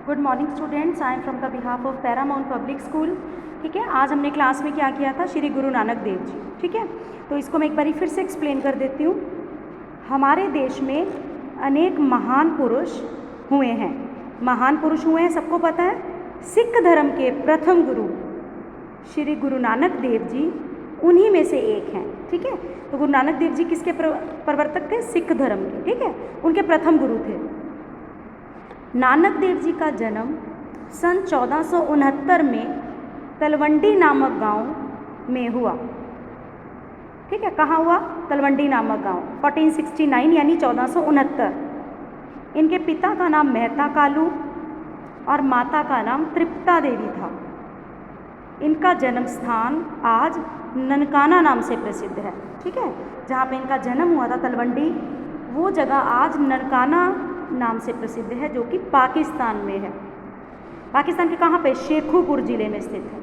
Good morning students, I am from the behalf of Paramount public school. ठीक है, आज हमने क्लास में क्या किया था, श्री गुरु नानक देव जी। ठीक है, तो इसको मैं एक बारी फिर से एक्सप्लेन कर देती हूँ। हमारे देश में अनेक महान पुरुष हुए हैं। महान पुरुष हुए हैं, सबको पता है। सिख धर्म के प्रथम गुरु श्री गुरु नानक देव जी उन्हीं में से एक हैं। ठीक है, तो गुरु नानक देव जी किसके प्रवर्तक थे? सिख धर्म के। ठीक है, उनके प्रथम गुरु थे। नानक देव जी का जन्म सन 1469 में तलवंडी नामक गांव में हुआ। ठीक है, कहाँ हुआ? तलवंडी नामक गांव, 1469 यानी 1469। इनके पिता का नाम मेहता कालू और माता का नाम तृप्ता देवी था। इनका जन्म स्थान आज ननकाना नाम से प्रसिद्ध है। ठीक है, जहाँ पे इनका जन्म हुआ था तलवंडी, वो जगह आज ननकाना नाम से प्रसिद्ध है, जो कि पाकिस्तान में है। पाकिस्तान के कहाँ पे? शेखुपुर ज़िले में स्थित है।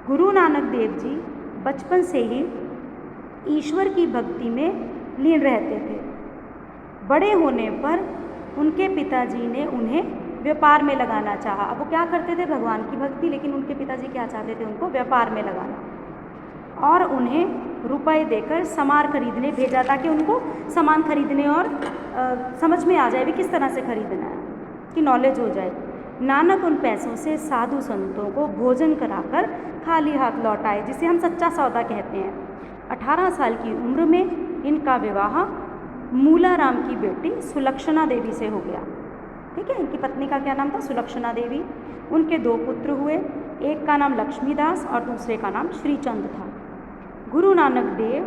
गुरु नानक देव जी बचपन से ही ईश्वर की भक्ति में लीन रहते थे। बड़े होने पर उनके पिताजी ने उन्हें व्यापार में लगाना चाहा। अब वो क्या करते थे? भगवान की भक्ति, लेकिन उनके पिताजी क्या चाहते थे? उनको व्यापार में लगाना, और उन्हें रुपए देकर सामान खरीदने भेजा, ताकि उनको सामान खरीदने और समझ में आ जाए भी किस तरह से खरीदना है, कि नॉलेज हो जाए। नानक उन पैसों से साधु संतों को भोजन कराकर खाली हाथ लौट आए, जिसे हम सच्चा सौदा कहते हैं। 18 साल की उम्र में इनका विवाह मूलाराम की बेटी सुलक्षणा देवी से हो गया। ठीक है, इनकी पत्नी का क्या नाम था? सुलक्षणा देवी। उनके 2 पुत्र हुए, एक का नाम लक्ष्मीदास और दूसरे का नाम श्रीचंद था। गुरु नानक देव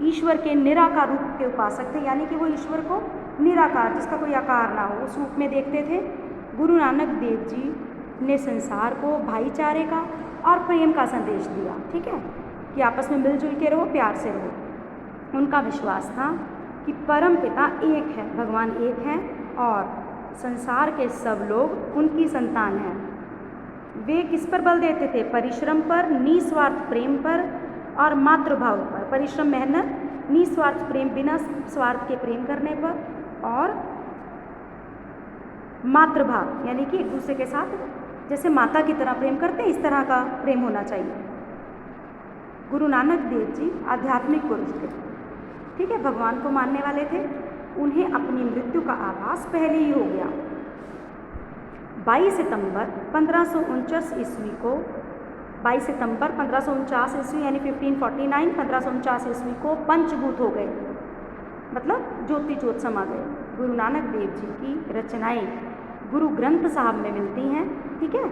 ईश्वर के निराकार रूप के उपासक थे, यानी कि वो ईश्वर को निराकार, जिसका कोई आकार ना हो, उस रूप में देखते थे। गुरु नानक देव जी ने संसार को भाईचारे का और प्रेम का संदेश दिया। ठीक है, कि आपस में मिलजुल के रहो, प्यार से रहो। उनका विश्वास था कि परम पिता एक है, भगवान एक है, और संसार के सब लोग उनकी संतान हैं। वे किस पर बल देते थे? परिश्रम पर, निस्वार्थ प्रेम पर और मातृभाव पर। परिश्रम, मेहनत, निस्वार्थ प्रेम, बिना स्वार्थ के प्रेम करने पर, और मातृभाव यानी कि एक दूसरे के साथ जैसे माता की तरह प्रेम करते हैं, इस तरह का प्रेम होना चाहिए। गुरु नानक देव जी आध्यात्मिक पुरुष थे। ठीक है, भगवान को मानने वाले थे। उन्हें अपनी मृत्यु का आभास पहले ही हो गया। 22 सितंबर 1549 ईस्वी को 22 सितंबर 1549 ईस्वी यानी 1549 1549 ईस्वी को पंचभूत हो गए, मतलब ज्योति ज्योत समा गए। गुरु नानक देव जी की रचनाएं गुरु ग्रंथ साहब में मिलती हैं। ठीक है,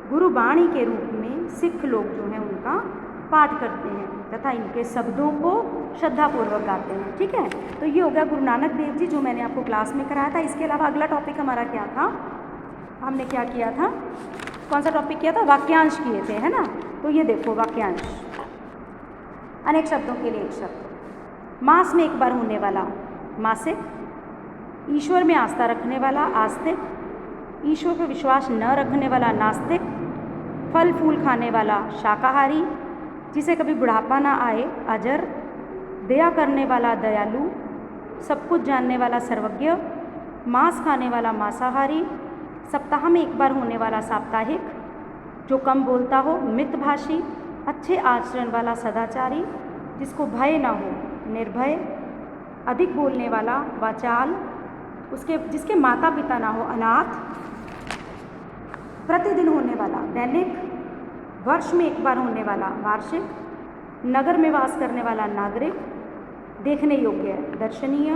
गुरु बाणी के रूप में सिख लोग जो हैं उनका पाठ करते हैं तथा इनके शब्दों को श्रद्धापूर्वक गाते हैं। ठीक है, तो ये हो गया गुरु नानक देव जी, जो मैंने आपको क्लास में कराया था। इसके अलावा अगला टॉपिक हमारा क्या था? हमने क्या किया था? कौन सा टॉपिक किया था? वाक्यांश किए थे, है ना। तो ये देखो वाक्यांश, अनेक शब्दों के लिए एक शब्द। मास में एक बार होने वाला मासिक, ईश्वर में आस्था रखने वाला आस्तिक, ईश्वर पर विश्वास न रखने वाला नास्तिक, फल फूल खाने वाला शाकाहारी, जिसे कभी बुढ़ापा ना आए अजर, दया करने वाला दयालु, सब कुछ जानने वाला सर्वज्ञ, मांस खाने वाला मांसाहारी, सप्ताह में एक बार होने वाला साप्ताहिक, जो कम बोलता हो मितभाषी, अच्छे आचरण वाला सदाचारी, जिसको भय ना हो निर्भय, अधिक बोलने वाला वाचाल, जिसके माता पिता ना हो अनाथ, प्रतिदिन होने वाला दैनिक, वर्ष में एक बार होने वाला वार्षिक, नगर में वास करने वाला नागरिक, देखने योग्य दर्शनीय,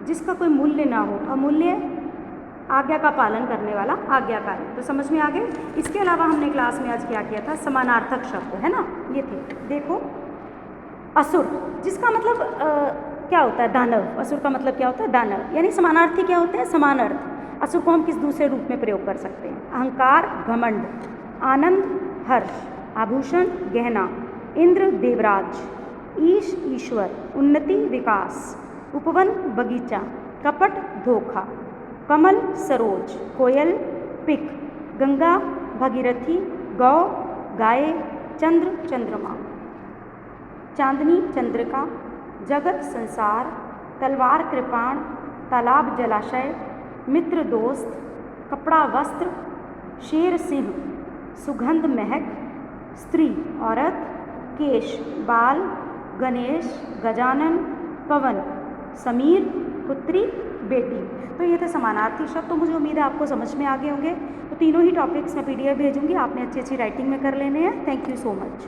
जिसका कोई मूल्य ना हो अमूल्य, आज्ञा का पालन करने वाला आज्ञाकारी। तो समझ में आ गए। इसके अलावा हमने क्लास में आज क्या किया था? समानार्थक शब्द, है ना, ये थे। देखो, असुर, जिसका मतलब क्या होता है? दानव। असुर का मतलब क्या होता है? दानव। यानी समानार्थी क्या होते हैं? समान अर्थ। असुर को हम किस दूसरे रूप में प्रयोग कर सकते हैं? अहंकार, घमंड, आनंद, हर्ष, आभूषण, गहना, इंद्र, देवराज, ईश, ईश्वर, उन्नति, विकास, उपवन, बगीचा, कपट, धोखा, कमल, सरोज, कोयल, पिक, गंगा, भगीरथी, गौ, गाय, चंद्र, चंद्रमा, चांदनी, चंद्रिका, जगत, संसार, तलवार, कृपाण, तालाब, जलाशय, मित्र, दोस्त, कपड़ा वस्त्र, शेर सिंह, सुगंध महक, स्त्री औरत, केश बाल, गणेश गजानन, पवन समीर, पुत्री बेटी। तो ये थे समानार्थी शब्द। तो मुझे उम्मीद है आपको समझ में आ गए होंगे। तो तीनों ही टॉपिक्स मैं PDF भेजूंगी, आपने अच्छी अच्छी राइटिंग में कर लेने हैं। Thank you so much.